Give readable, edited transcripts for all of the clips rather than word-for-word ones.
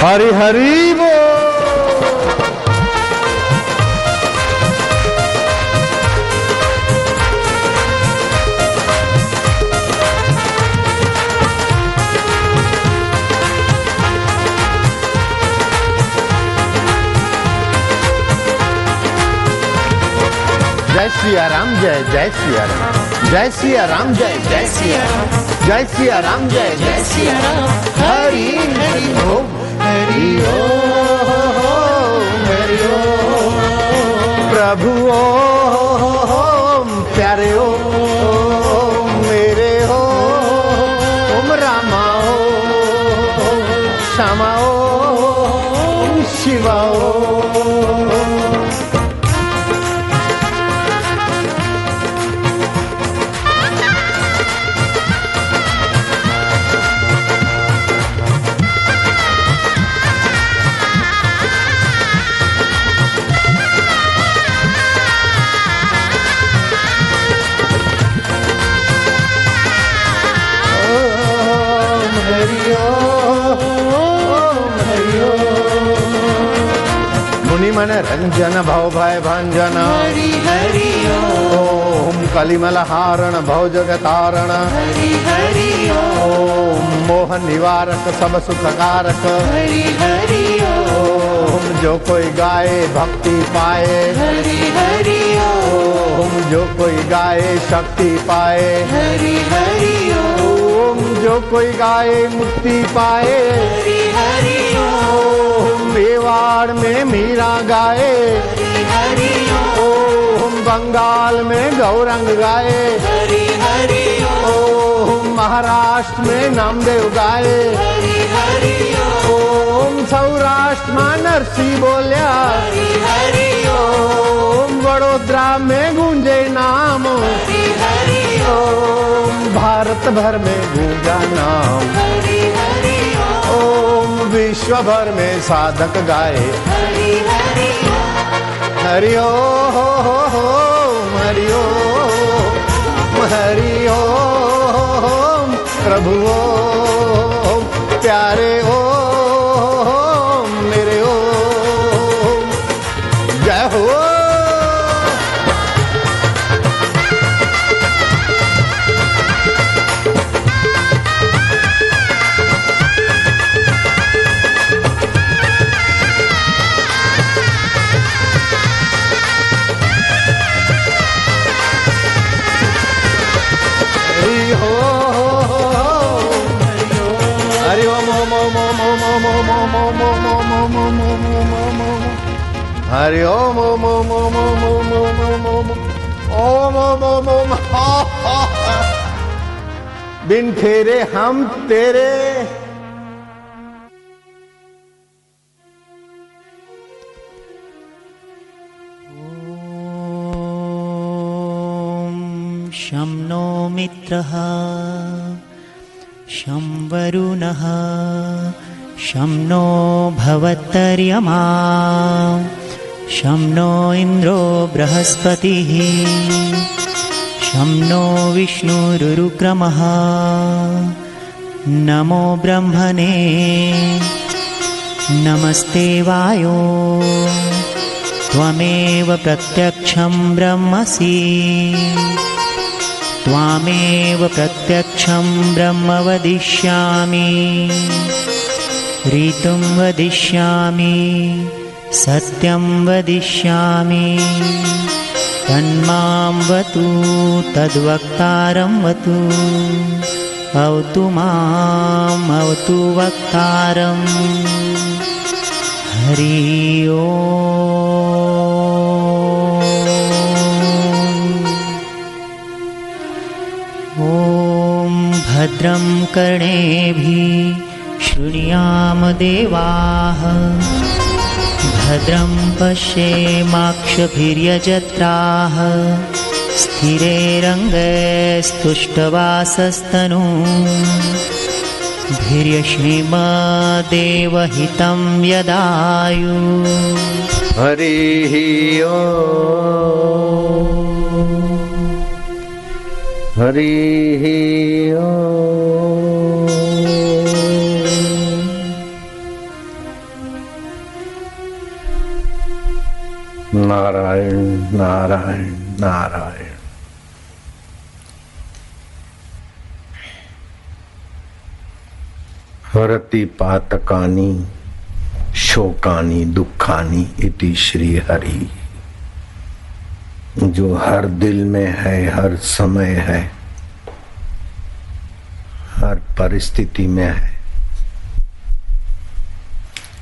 हरि हरि बोल। जय सिया राम, जय जय सिया राम, जय सिया राम, जय जय सिया राम, जय सिया राम, जय जय सिया राम। हरि हरि ओम, हरि ओम, हरि ओम, प्रभु ओम, प्यारे ओम, मेरे ओम, रामा ओम, श्यामा ओम, शिवा ओम। मुनि मन रंजन भव भय भंजन, हरि हरि ओम कलिमल हारण भव जगतारण, हरि हरि ओम मोह निवारक सब सुख कारक, हरि हरि ओम जो कोई गाए भक्ति पाए, हरि हरि ओम जो कोई गाए शक्ति पाए, हरि हरि ओम जो कोई गाए मुक्ति पाए, हरि हरि ओम मेवाड़ में मीरा गाए, हरि हरि ओम बंगाल में गौरंग गाए, हरि हरि ओम महाराष्ट्र में नामदेव गाए, हरि हरि ओम सौराष्ट्र में नरसी बोलिया, हरि हरि ओम वडोदरा में गूंजे नाम, हरि हरि ओम भारत भर में गूंजा नाम, हरि हरि ओम विश्व भर में साधक गाए, हरि हरि हरि ओम, हरि ओम, हरि ओम, प्रभु ओम, प्यारे ओम, मेरे ओम, जय हो। हरि ओम ओम ओम ओम ओम ओम ओम ओम ओम ओम ओम ओम ओम। बिन फेरे हम तेरे, शं नो मित्रः शं वरुणः शं नो भवत्तर्यमा शं नो इन्द्रो बृहस्पतिः शं नो विष्णुरुक्रमः नमो ब्रह्मणे नमस्ते वायो त्वमेव प्रत्यक्षं ब्रह्मसि त्वामेव प्रत्यक्षं ब्रह्म वदिष्यामि ऋतुं वदिष्यामि सत्यं वदिष्यामि तन्मां वतु तद्वक्तारं वतु अवतु माम् अवतु वक्तारम् हरि ओम भद्रं कर्णेभिः शृणुयाम देवाः भद्रं पश्येमाक्षभिर्यजत्राः स्थिरैरङ्गैस्तुष्टवासस्तनूभिर्यश्रीमदेवहितं यदायु हरि ओम, हरि ओम। नारायण नारायण। हरति पातकानि शोकानि दुखानि इति श्री हरि। जो हर दिल में है, हर समय है, हर परिस्थिति में है,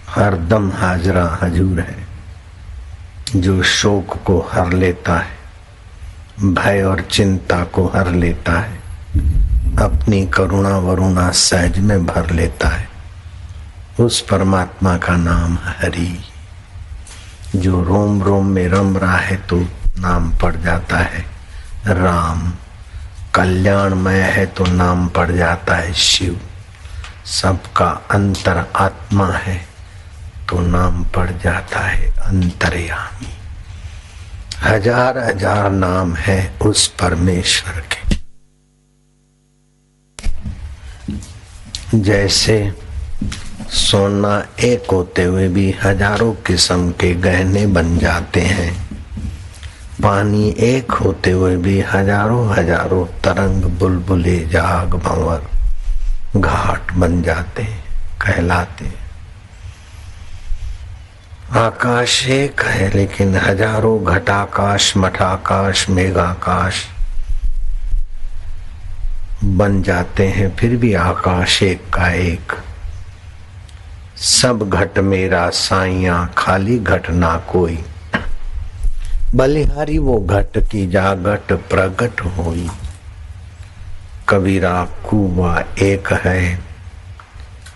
हर दम हाजरा हजूर है, जो शोक को हर लेता है, भय और चिंता को हर लेता है, अपनी करुणा वरुणा सहज में भर लेता है, उस परमात्मा का नाम हरि। जो रोम रोम में रम रहा है तो नाम पड़ जाता है राम। कल्याणमय है तो नाम पड़ जाता है शिव। सबका अंतर आत्मा है तो नाम पड़ जाता है अंतर्यामी। हजार हजार नाम है उस परमेश्वर के। जैसे सोना एक होते हुए भी हजारों किस्म के गहने बन जाते हैं, पानी एक होते हुए भी हजारों हजारों तरंग बुलबुले जाग भंवर घाट बन जाते कहलाते। आकाश एक है लेकिन हजारों घटाकाश मठाकाश मेघाकाश बन जाते हैं, फिर भी आकाश एक का एक। सब घट मेरा साइया खाली घट ना कोई, बलिहारी वो घट की जागट प्रगट होई। कबीरा कुआ एक है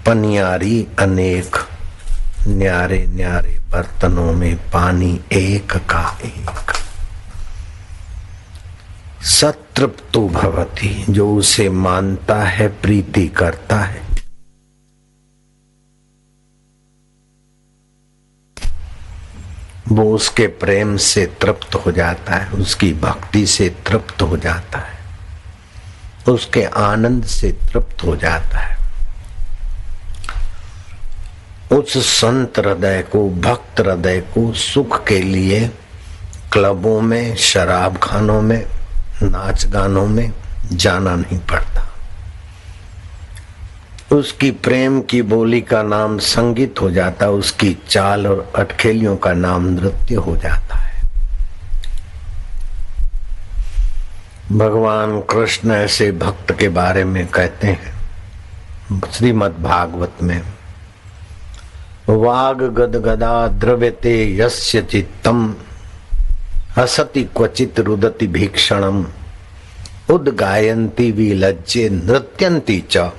पनियारी अनेक, न्यारे न्यारे बर्तनों में पानी एक का एक। सतृप्तो भवति, जो उसे मानता है प्रीति करता है। वो उसके प्रेम से तृप्त हो जाता है, उसकी भक्ति से तृप्त हो जाता है, उसके आनंद से तृप्त हो जाता है। उस संत हृदय को, भक्त हृदय को सुख के लिए क्लबों में, शराब खानों में, नाच गानों में जाना नहीं पड़ता। उसकी प्रेम की बोली का नाम संगीत हो जाता है, उसकी चाल और अटखेलियों का नाम नृत्य हो जाता है। भगवान कृष्ण ऐसे भक्त के बारे में कहते हैं श्रीमद् भागवत में, वाग गदगदा द्रव्यते यस्य चित्तम हसति क्वचित रुदति भीक्षणम उद्गायन्ति विलज्जे नृत्यन्ति च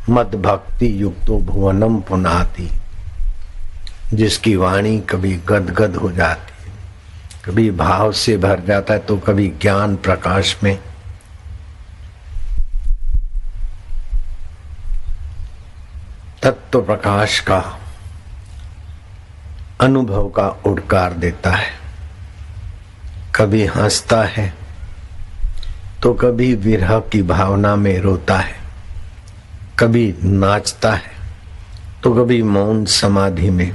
मद भक्ति युक्तो भुवनम पुनाति। जिसकी वाणी कभी गदगद हो जाती है, कभी भाव से भर जाता है, तो कभी ज्ञान प्रकाश में तत्व प्रकाश का अनुभव का उद्गार देता है। कभी हंसता है तो कभी विरह की भावना में रोता है, कभी नाचता है तो कभी मौन समाधि में।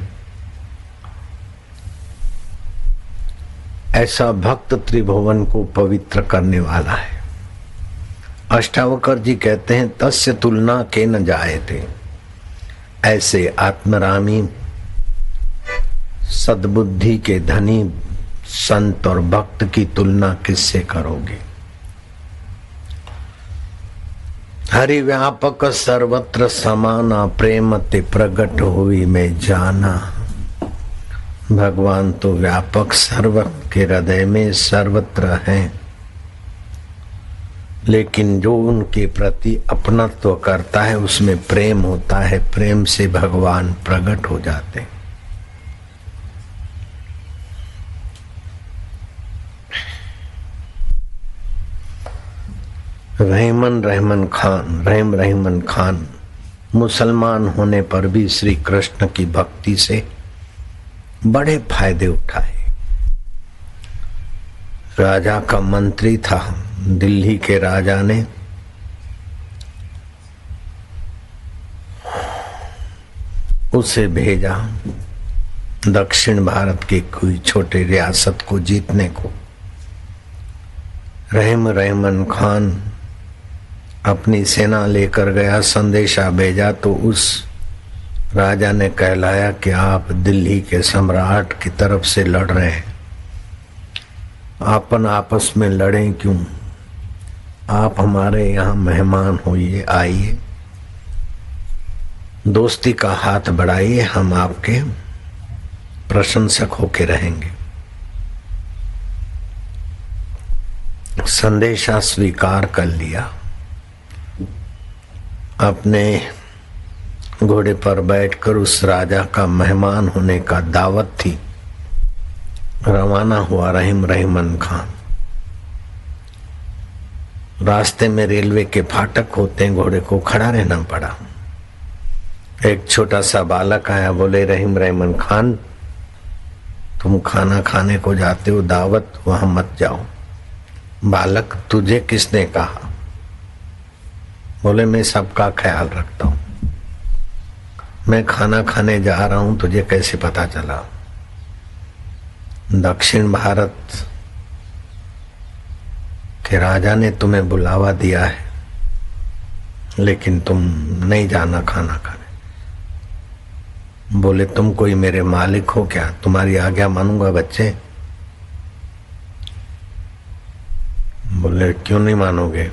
ऐसा भक्त त्रिभुवन को पवित्र करने वाला है। अष्टावकर जी कहते हैं तस्य तुलना के न जाए थे। ऐसे आत्मरामी सद्बुद्धि के धनी संत और भक्त की तुलना किससे करोगे। हरि व्यापक सर्वत्र समाना, प्रेम ते प्रगट हुई में जाना। भगवान तो व्यापक सर्व के हृदय में सर्वत्र हैं, लेकिन जो उनके प्रति अपनत्व करता है उसमें प्रेम होता है, प्रेम से भगवान प्रकट हो जाते हैं। रहमन खान मुसलमान होने पर भी श्री कृष्ण की भक्ति से बड़े फायदे उठाए। राजा का मंत्री था, दिल्ली के राजा ने उसे भेजा दक्षिण भारत के कोई छोटे रियासत को जीतने को रहमन खान अपनी सेना लेकर गया, संदेशा भेजा तो उस राजा ने कहलाया कि आप दिल्ली के सम्राट की तरफ से लड़ रहे हैं, अपन आपस में लड़ें क्यों, आप हमारे यहाँ मेहमान होइए, आइए, दोस्ती का हाथ बढ़ाइए, हम आपके प्रशंसक होके रहेंगे। संदेशा स्वीकार कर लिया। अपने घोड़े पर बैठकर उस राजा का मेहमान होने का दावत थी, रवाना हुआ रहमन खान। रास्ते में रेलवे के फाटक होते हैं, घोड़े को खड़ा रहना पड़ा। एक छोटा सा बालक आया, बोले रहमन खान तुम खाना खाने को जाते हो, दावत वहां मत जाओ। बालक तुझे किसने कहा? बोले मैं सबका ख्याल रखता हूं, मैं खाना खाने जा रहा हूं, तुझे कैसे पता चला? दक्षिण भारत के राजा ने तुम्हें बुलावा दिया है, लेकिन तुम नहीं जाना खाना खाने। बोले तुम कोई मेरे मालिक हो क्या? तुम्हारी आज्ञा मानूंगा बच्चे। बोले क्यों नहीं मानोगे?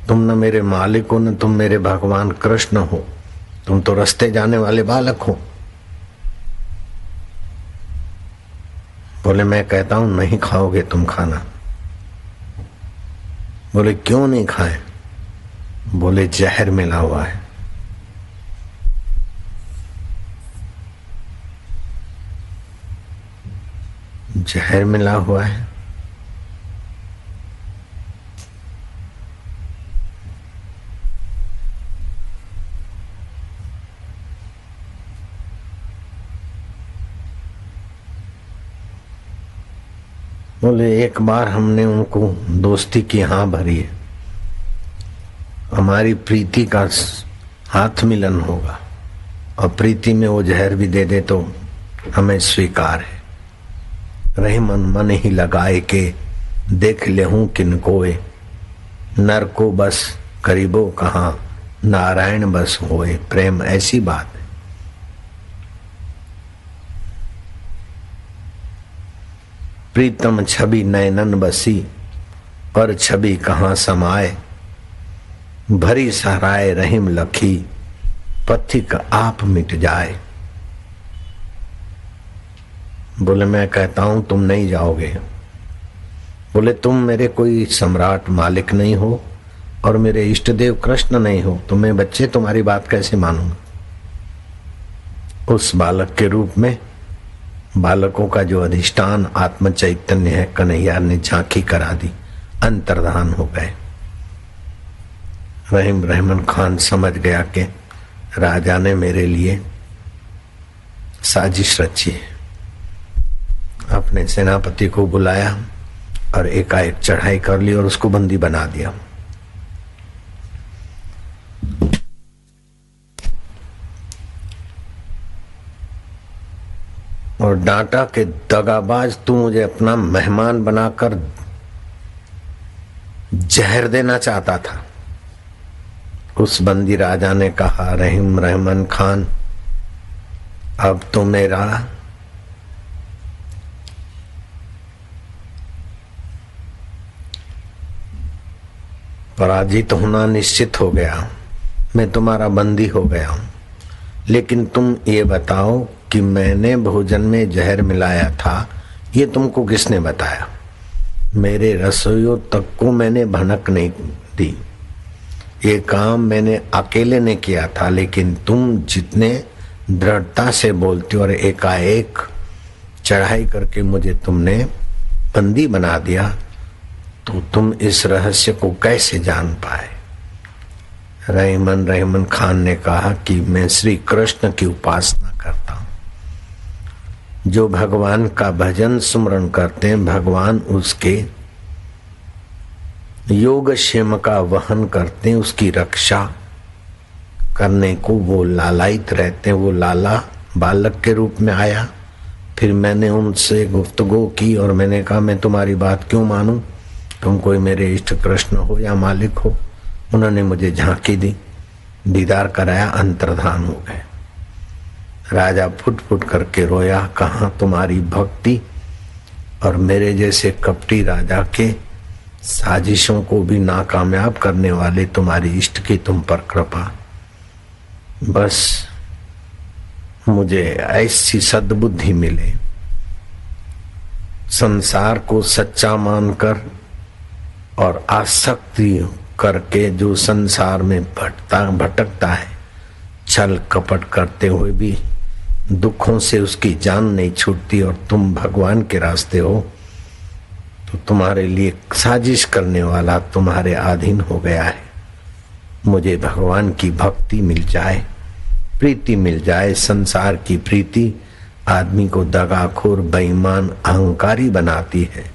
तुम न मेरे मालिक हो, न तुम मेरे भगवान कृष्ण हो, तुम तो रास्ते जाने वाले बालक हो। बोले मैं कहता हूं नहीं खाओगे तुम खाना। बोले क्यों नहीं खाए? बोले जहर मिला हुआ है। जहर मिला हुआ है? बोले एक बार हमने उनको दोस्ती की हाँ भरी है, हमारी प्रीति का हाथ मिलन होगा, और प्रीति में वो जहर भी दे दे तो हमें स्वीकार है। रहमन मन ही लगाए के देख ले हूं किन कोए, नर को बस करीबो कहाँ, नारायण बस होए। प्रेम ऐसी बात है। प्रीतम छवि नयनन बसी, पर छवि कहाँ समाए, भरी सहराए रहीम लखी, पथिक आप मिट जाए। बोले मैं कहता हूं तुम नहीं जाओगे। बोले तुम मेरे कोई सम्राट मालिक नहीं हो और मेरे इष्ट देव कृष्ण नहीं हो, तो मैं बच्चे तुम्हारी बात कैसे मानूंगा? उस बालक के रूप में बालकों का जो अधिष्ठान आत्म चैतन्य है, कन्हैया ने झांकी करा दी, अंतर्धान हो गए। रहमन खान समझ गया कि राजा ने मेरे लिए साजिश रची है। अपने सेनापति को बुलाया और एकाएक चढ़ाई कर ली और उसको बंदी बना दिया। और डांटा कि दगाबाज, तू मुझे अपना मेहमान बनाकर जहर देना चाहता था। उस बंदी राजा ने कहा रहमन खान अब तो मेरा पराजित होना निश्चित हो गया, मैं तुम्हारा बंदी हो गया हूं। लेकिन तुम ये बताओ कि मैंने भोजन में जहर मिलाया था, ये तुमको किसने बताया? मेरे रसोइयों तक को मैंने भनक नहीं दी। ये काम मैंने अकेले ने किया था, लेकिन तुम जितने दृढ़ता से बोलते हो और एकाएक चढ़ाई करके मुझे तुमने बंदी बना दिया, तो तुम इस रहस्य को कैसे जान पाए? रहमन खान ने कहा कि मैं श्री कृष्ण की उपासना करता हूं। जो भगवान का भजन सुमरण करते हैं, भगवान उसके योगक्षेम का वहन करते हैं, उसकी रक्षा करने को वो लालायित रहते हैं। वो लाला बालक के रूप में आया। फिर मैंने उनसे गुफ्तगू की और मैंने कहा मैं तुम्हारी बात क्यों मानूं, तुम कोई मेरे इष्ट कृष्ण हो या मालिक हो। उन्होंने मुझे झांकी दी, दीदार कराया, अंतर्धान हो गए। राजा फुट फुट करके रोया, कहाँ तुम्हारी भक्ति और मेरे जैसे कपटी राजा के साजिशों को भी नाकामयाब करने वाले तुम्हारी इष्ट की तुम पर कृपा। बस मुझे ऐसी सद्बुद्धि मिले, संसार को सच्चा मानकर और आसक्ति करके जो संसार में भटकता है, छल कपट करते हुए भी दुखों से उसकी जान नहीं छूटती, और तुम भगवान के रास्ते हो तो तुम्हारे लिए साजिश करने वाला तुम्हारे अधीन हो गया है। मुझे भगवान की भक्ति मिल जाए, प्रीति मिल जाए। संसार की प्रीति आदमी को दगाखोर, बेईमान, अहंकारी बनाती है,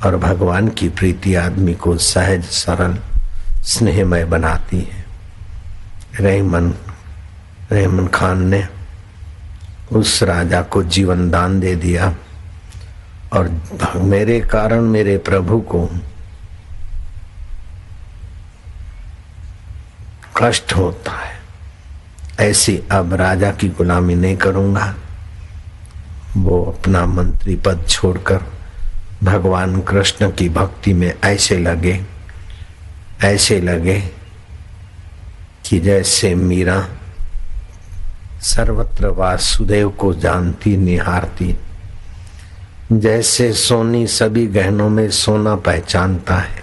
और भगवान की प्रीति आदमी को सहज, सरल, स्नेहमय बनाती है। रहमान खान ने उस राजा को जीवन दान दे दिया, और मेरे कारण मेरे प्रभु को कष्ट होता है। ऐसी अब राजा की गुलामी नहीं करूंगा। वो अपना मंत्री पद छोड़कर भगवान कृष्ण की भक्ति में ऐसे लगे कि जैसे मीरा सर्वत्र वासुदेव को जानती, निहारती, जैसे सोनी सभी गहनों में सोना पहचानता है,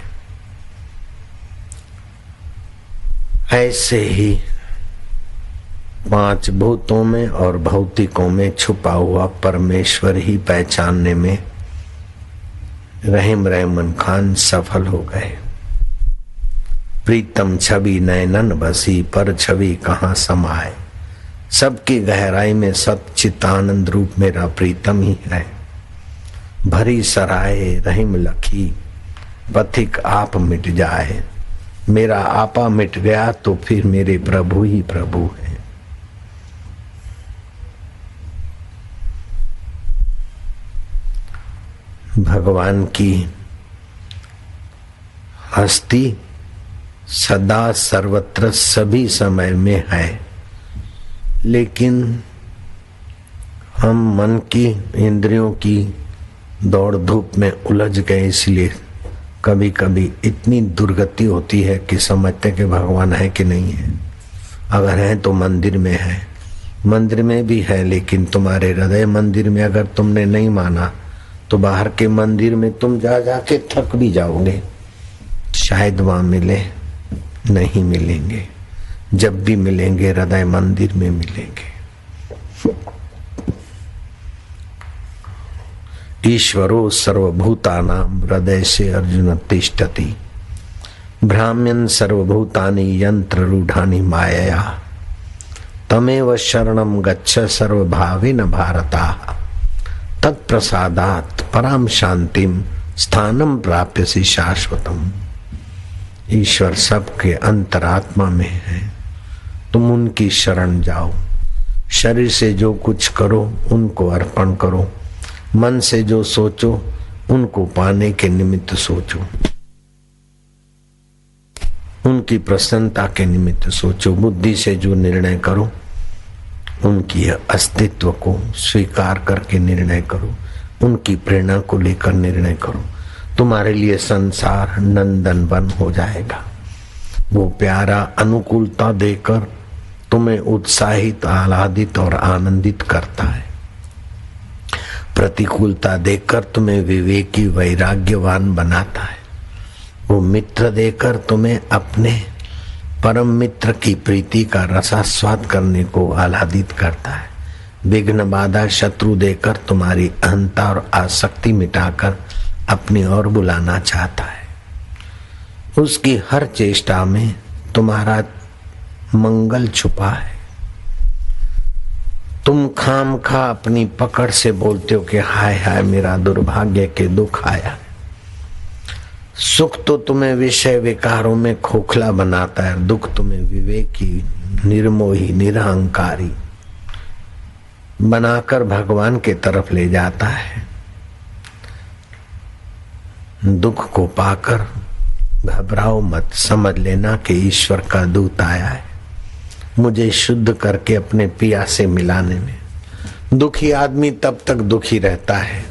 ऐसे ही पांच भूतों में और भौतिकों में छुपा हुआ परमेश्वर ही पहचानने में रहमान खान सफल हो गए। प्रीतम छवि नयनन बसी, पर छवि कहाँ समाए। सबकी गहराई में सच्चिदानंद रूप मेरा प्रीतम ही है। भरी सराय रहीम लखी, पथिक आप मिट जाए। मेरा आपा मिट गया तो फिर मेरे प्रभु ही प्रभु है। भगवान की हस्ती सदा सर्वत्र सभी समय में है, लेकिन हम मन की इंद्रियों की दौड़ धूप में उलझ गए, इसलिए कभी कभी इतनी दुर्गति होती है कि समझते कि भगवान है कि नहीं है। अगर है तो मंदिर में है, मंदिर में भी है, लेकिन तुम्हारे हृदय मंदिर में अगर तुमने नहीं माना तो बाहर के मंदिर में तुम जा जाके थक भी जाओगे। शायद वहां मिले, नहीं मिलेंगे। जब भी मिलेंगे हृदय मंदिर में मिलेंगे। ईश्वरो सर्वभूतानां हृदय से अर्जुन तिष्ठति, भ्राम्यन् सर्वभूतानि यंत्र रूढ़ानि मायया, तमेव शरणं गच्छ सर्वभावेन भारताः, तत्प्रसादात् पराम शांतिम स्थानम प्राप्यसि शाश्वतम। ईश्वर सबके अंतरात्मा में है, तुम उनकी शरण जाओ। शरीर से जो कुछ करो उनको अर्पण करो, मन से जो सोचो उनको पाने के निमित्त सोचो, उनकी प्रसन्नता के निमित्त सोचो। बुद्धि से जो निर्णय करो उनकी अस्तित्व को स्वीकार करके निर्णय करो, उनकी प्रेरणा को लेकर निर्णय करो। तुम्हारे लिए संसार नंदन वन हो जाएगा। वो प्यारा अनुकूलता देकर तुम्हें उत्साहित, आह्लादित और आनंदित करता है। प्रतिकूलता देकर तुम्हें विवेकी, वैराग्यवान बनाता है। वो मित्र देकर तुम्हें अपने परम मित्र की प्रीति का रसास्वाद करने को आह्लादित करता है। विघ्न बाधा शत्रु देकर तुम्हारी अहंता और आसक्ति मिटाकर अपनी ओर बुलाना चाहता है। उसकी हर चेष्टा में तुम्हारा मंगल छुपा है। तुम खामखा अपनी पकड़ से बोलते हो कि हाय हाय मेरा दुर्भाग्य के दुख आया। सुख तो तुम्हें विषय विकारों में खोखला बनाता है, दुख तुम्हें विवेक की निर्मोही निरहंकारी बनाकर भगवान के तरफ ले जाता है। दुख को पाकर घबराओ मत, समझ लेना कि ईश्वर का दूत आया है मुझे शुद्ध करके अपने पिया से मिलाने में। दुखी आदमी तब तक दुखी रहता है,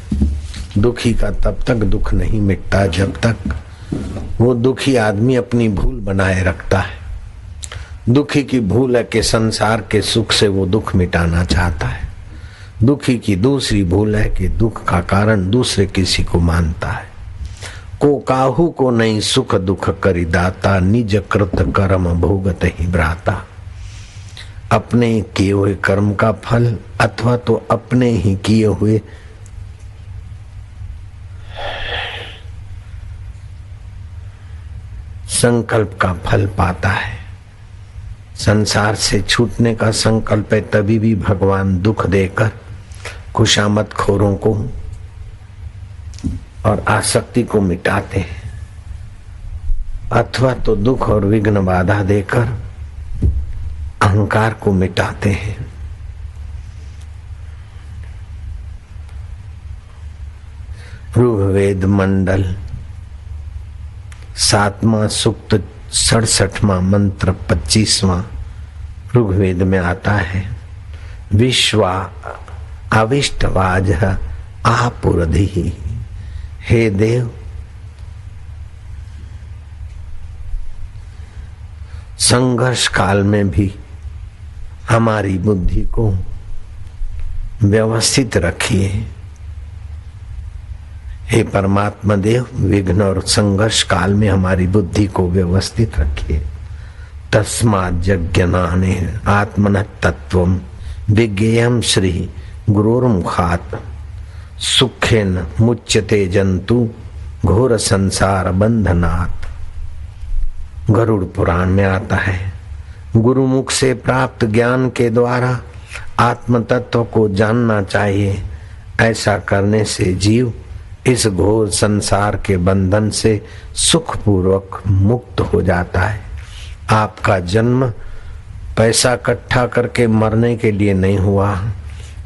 दुखी का तब तक दुख नहीं मिटता जब तक वो दुखी आदमी अपनी भूल बनाए रखता है। दुखी की भूल है कि संसार के सुख से वो दुख मिटाना चाहता है। दुखी की दूसरी भूल है कि दुख का कारण दूसरे किसी को मानता है। को काहू को नहीं सुख दुख करी दाता, निज कृत कर्म भोगत ही भ्राता। अपने किए हुए कर्म का फल अथवा तो अपने ही किए हुए संकल्प का फल पाता है। संसार से छूटने का संकल्प है तभी भी भगवान दुख देकर खुशामद खोरों को और आसक्ति को मिटाते हैं, अथवा तो दुख और विघ्न बाधा देकर अहंकार को मिटाते हैं। ऋग्वेद मंडल 7वां सूक्त 67वां मंत्र 25वां ऋग्वेद में आता है, विश्वा अविष्टवाज आपुरधि। हे देव, संघर्ष काल में भी हमारी बुद्धि को व्यवस्थित रखिए। हे परमात्मा देव, विघ्न और संघर्ष काल में हमारी बुद्धि को व्यवस्थित रखिए। तस्मात् यज्ञनाने आत्मनः तत्वं विज्ञेयं श्री गुरोर्मुखात् सुखेन मुच्यते जंतु घोर संसार बंधनात्। गरुड़ पुराण में आता है, गुरुमुख से प्राप्त ज्ञान के द्वारा आत्म तत्व को जानना चाहिए। ऐसा करने से जीव इस घोर संसार के बंधन से सुखपूर्वक मुक्त हो जाता है। आपका जन्म पैसा इकट्ठा करके मरने के लिए नहीं हुआ।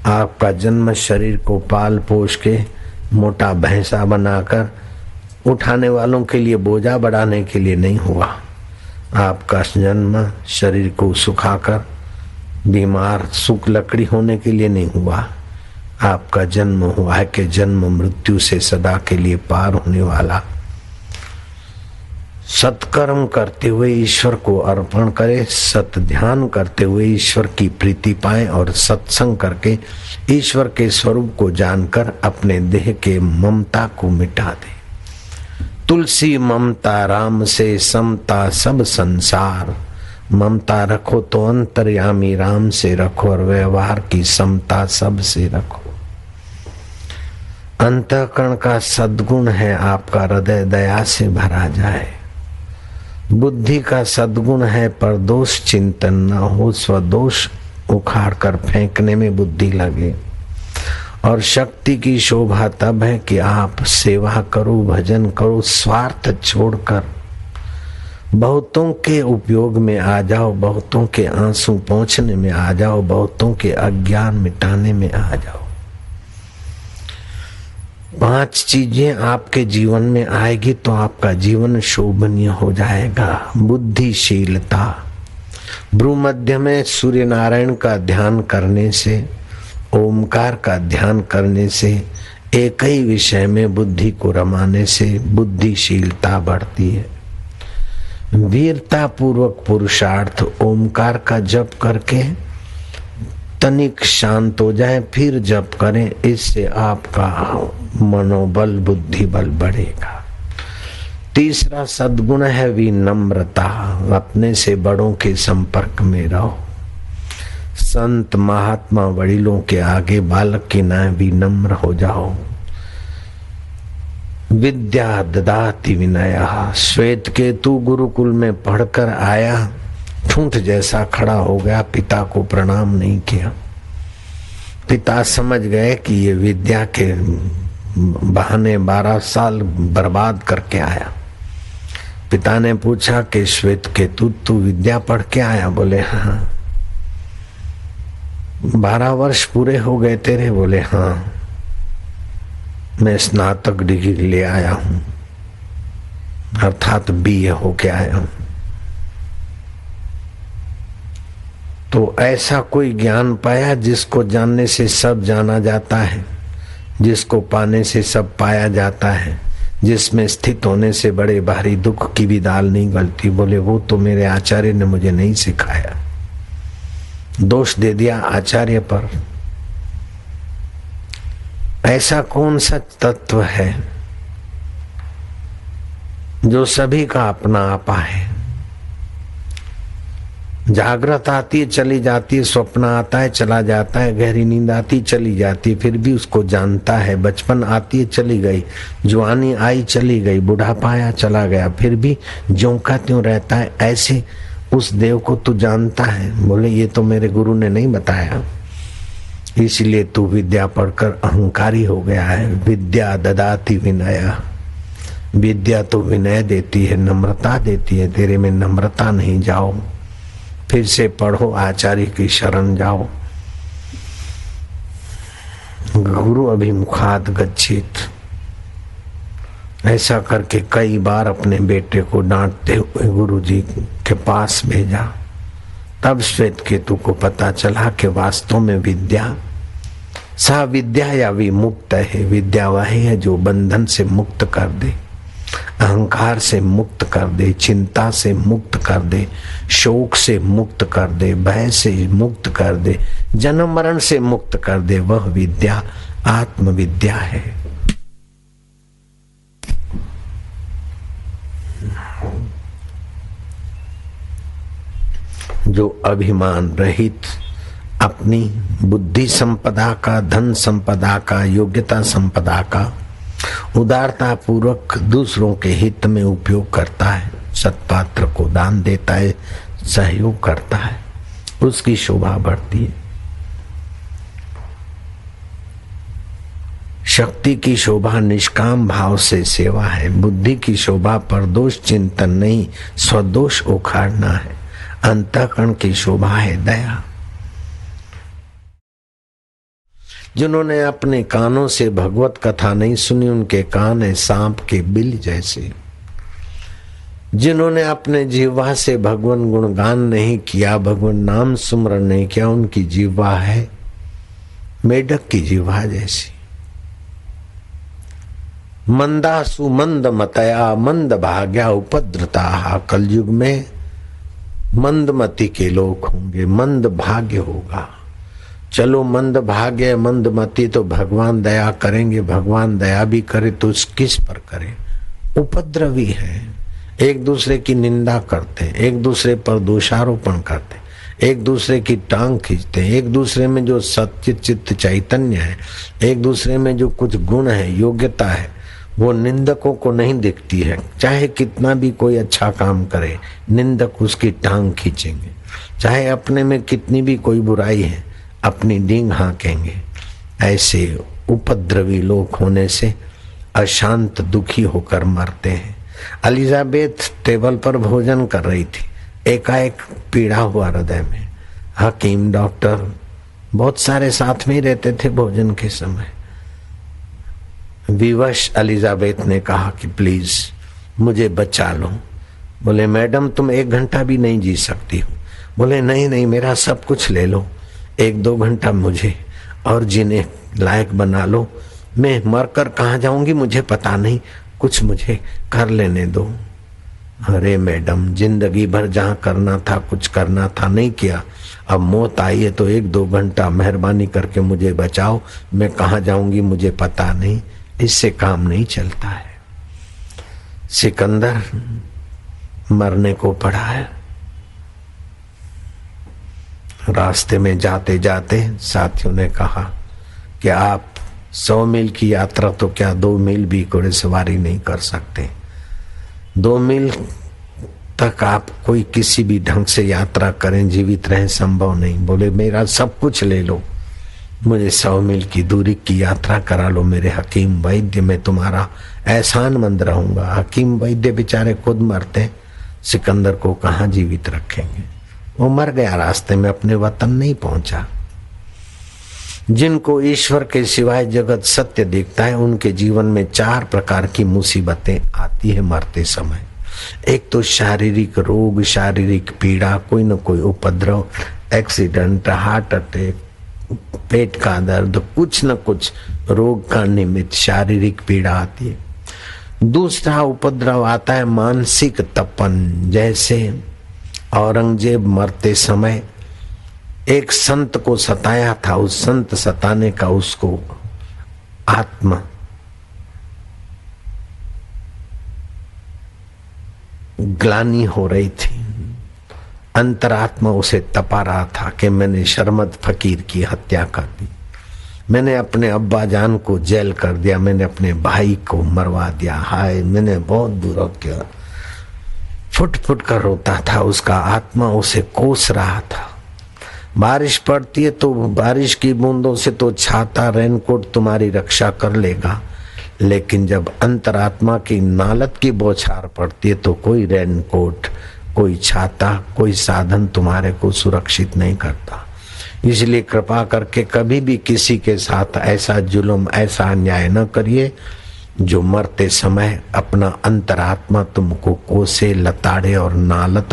आपका जन्म शरीर को पाल पोष के मोटा भैंसा बनाकर उठाने वालों के लिए बोझा बढ़ाने के लिए नहीं हुआ। आपका जन्म शरीर को सुखाकर बीमार सूख लकड़ी होने के लिए नहीं हुआ। आपका जन्म हुआ है कि जन्म मृत्यु से सदा के लिए पार होने वाला सत्कर्म करते हुए ईश्वर को अर्पण करे, सत ध्यान करते हुए ईश्वर की प्रीति पाए और सत्संग करके ईश्वर के स्वरूप को जानकर अपने देह के ममता को मिटा दे। तुलसी ममता राम से समता सब संसार। ममता रखो तो अंतर्यामी राम से रखो और व्यवहार की समता सब से रखो। अंतःकरण का सद्गुण है आपका हृदय दया से भरा जाए। बुद्धि का सद्गुण है परदोष चिंतन न हो, स्वदोष उखाड़ कर फेंकने में बुद्धि लगे। और शक्ति की शोभा तब है कि आप सेवा करो, भजन करो, स्वार्थ छोड़कर बहुतों के उपयोग में आ जाओ, बहुतों के आंसू पोंछने में आ जाओ, बहुतों के अज्ञान मिटाने में आ जाओ। 5 चीजें आपके जीवन में आएगी तो आपका जीवन शोभनीय हो जाएगा। बुद्धिशीलता, भ्रूमध्य में सूर्य नारायण का ध्यान करने से, ओमकार का ध्यान करने से, एक ही विषय में बुद्धि को रमाने से बुद्धिशीलता बढ़ती है। वीरता पूर्वक पुरुषार्थ ओमकार का जप करके तनिक शांत हो जाए, फिर जप करें। इससे आपका मनोबल बुद्धि बल बढ़ेगा। तीसरा सद्गुण है विनम्रता। अपने से बड़ों के संपर्क में रहो। संत महात्मा वडिलों के आगे बालक की नाय विनम्र हो जाओ। विद्या ददाति विनयः। श्वेत केतु गुरुकुल में पढ़कर आया, ठूंठ जैसा खड़ा हो गया, पिता को प्रणाम नहीं किया। पिता समझ गए कि ये विद्या के बहाने 12 साल बर्बाद करके आया। पिता ने पूछा कि श्वेत केतु तू विद्या पढ़ के आया? बोले हाँ। 12 वर्ष पूरे हो गए तेरे? बोले हाँ, मैं स्नातक डिग्री ले आया हूं, अर्थात बीए होके आया हूं। तो ऐसा कोई ज्ञान पाया जिसको जानने से सब जाना जाता है, जिसको पाने से सब पाया जाता है, जिसमें स्थित होने से बड़े भारी दुख की भी दाल नहीं गलती। बोले वो तो मेरे आचार्य ने मुझे नहीं सिखाया। दोष दे दिया आचार्य पर। ऐसा कौन सा तत्व है जो सभी का अपना आपा है? जागृत आती है चली जाती है, स्वप्न आता है चला जाता है, गहरी नींद आती चली जाती है, फिर भी उसको जानता है। बचपन आती है चली गई, जवानी आई चली गई, बुढ़ापा आया चला गया, फिर भी ज्यों का त्यों रहता है। ऐसे उस देव को तू जानता है? बोले ये तो मेरे गुरु ने नहीं बताया, इसलिए तू विद्या पढ़कर अहंकारी हो गया है। विद्या ददाति विनय, विद्या तो विनय देती है, नम्रता देती है। तेरे में नम्रता नहीं, जाओ फिर से पढ़ो, आचार्य की शरण जाओ। गुरु अभिमुखात गच्छेत, ऐसा करके कई बार अपने बेटे को डांटते हुए गुरु जी के पास भेजा। तब श्वेत केतु को पता चला कि वास्तव में विद्या सा विद्या या विमुक्त है। विद्या वह है जो बंधन से मुक्त कर दे, अहंकार से मुक्त कर दे, चिंता से मुक्त कर दे, शोक से मुक्त कर दे, भय से मुक्त कर दे, जन्म मरण से मुक्त कर दे। वह विद्या आत्म विद्या है। जो अभिमान रहित अपनी बुद्धि संपदा का, धन संपदा का, योग्यता संपदा का उदारता पूर्वक दूसरों के हित में उपयोग करता है, सत्पात्र को दान देता है, सहयोग करता है, उसकी शोभा बढ़ती है। शक्ति की शोभा निष्काम भाव से सेवा है। बुद्धि की शोभा पर दोष चिंतन नहीं, स्वदोष उखाड़ना है। अंतःकरण की शोभा है दया। जिन्होंने अपने कानों से भगवत कथा नहीं सुनी, उनके कान है सांप के बिल जैसे। जिन्होंने अपने जीवा से भगवान गुणगान नहीं किया, भगवान नाम सुमरण नहीं किया, उनकी जीवा है मेढक की जीवा जैसी। मंदासु मंद मतया मंद भाग्या उपद्रता। कलयुग में मंदमति के लोग होंगे, मंद भाग्य होगा। चलो मंद भाग्य मंदमति तो भगवान दया करेंगे, भगवान दया भी करे तो किस पर करे? उपद्रवी है, एक दूसरे की निंदा करते हैं, एक दूसरे पर दोषारोपण करते हैं, एक दूसरे की टांग खींचते हैं, एक दूसरे में जो सत्य चित्त चैतन्य है, एक दूसरे में जो कुछ गुण है, योग्यता है, वो निंदकों को नहीं दिखती है। चाहे कितना भी कोई अच्छा काम करे, निंदक उसकी टांग खींचेंगे। चाहे अपने में कितनी भी कोई बुराई है, अपनी डींग हाँकेंगे। ऐसे उपद्रवी लोग होने से अशांत दुखी होकर मरते हैं। एलिजाबेथ टेबल पर भोजन कर रही थी, एकाएक पीड़ा हुआ हृदय में। हकीम डॉक्टर बहुत सारे साथ में ही रहते थे भोजन के समय। विवश एलिजाबेथ ने कहा कि प्लीज मुझे बचा लो। बोले मैडम तुम 1 घंटा भी नहीं जी सकती हो। बोले नहीं नहीं, मेरा सब कुछ ले लो, 1-2 घंटा मुझे और जीने लायक बना लो। मैं मरकर कहाँ जाऊंगी मुझे पता नहीं, कुछ मुझे कर लेने दो। अरे मैडम, जिंदगी भर जहाँ करना था कुछ करना था नहीं किया, अब मौत आई है तो 1-2 घंटा मेहरबानी करके मुझे बचाओ। मैं कहाँ जाऊंगी मुझे पता नहीं, इससे काम नहीं चलता है। सिकंदर मरने को पड़ा है। रास्ते में जाते जाते साथियों ने कहा कि आप 100 मील की यात्रा तो क्या 2 मील भी घोड़ेसवारी नहीं कर सकते। 2 मील तक आप कोई किसी भी ढंग से यात्रा करें, जीवित रहें, संभव नहीं। बोले मेरा सब कुछ ले लो, मुझे 100 मील की दूरी की यात्रा करा लो मेरे हकीम वैद्य, मैं तुम्हारा एहसानमंद रहूंगा। हकीम वैद्य बेचारे खुद मरते, सिकंदर को कहाँ जीवित रखेंगे। वो मर गया रास्ते में, अपने वतन नहीं पहुंचा। जिनको ईश्वर के सिवाय जगत सत्य दिखता है उनके जीवन में 4 प्रकार की मुसीबतें आती है मरते समय। एक तो शारीरिक रोग, शारीरिक पीड़ा, कोई न कोई उपद्रव, एक्सीडेंट, हार्ट अटैक, पेट का दर्द, कुछ न कुछ रोग का निमित्त शारीरिक पीड़ा आती है। दूसरा उपद्रव आता है मानसिक तपन। जैसे औरंगजेब मरते समय एक संत को सताया था, उस संत सताने का उसको आत्मा ग्लानि हो रही थी, अंतरात्मा उसे तपा रहा था कि मैंने शर्मद फकीर की हत्या कर दी, मैंने अपने अब्बा जान को जेल कर दिया, मैंने अपने भाई को मरवा दिया, हाय मैंने बहुत बुरा किया। फुट फुट कर रोता था, उसका आत्मा उसे कोस रहा था। बारिश पड़ती है तो बारिश की बूंदों से तो छाता रेनकोट तुम्हारी रक्षा कर लेगा, लेकिन जब अंतरात्मा की नालत की बौछार पड़ती है तो कोई रेनकोट, कोई छाता, कोई साधन तुम्हारे को सुरक्षित नहीं करता। इसलिए कृपा करके कभी भी किसी के साथ ऐसा जुल्म, ऐसा अन्याय न करिए जो मरते समय अपना अंतरात्मा तुमको कोसे, लताड़े और नालत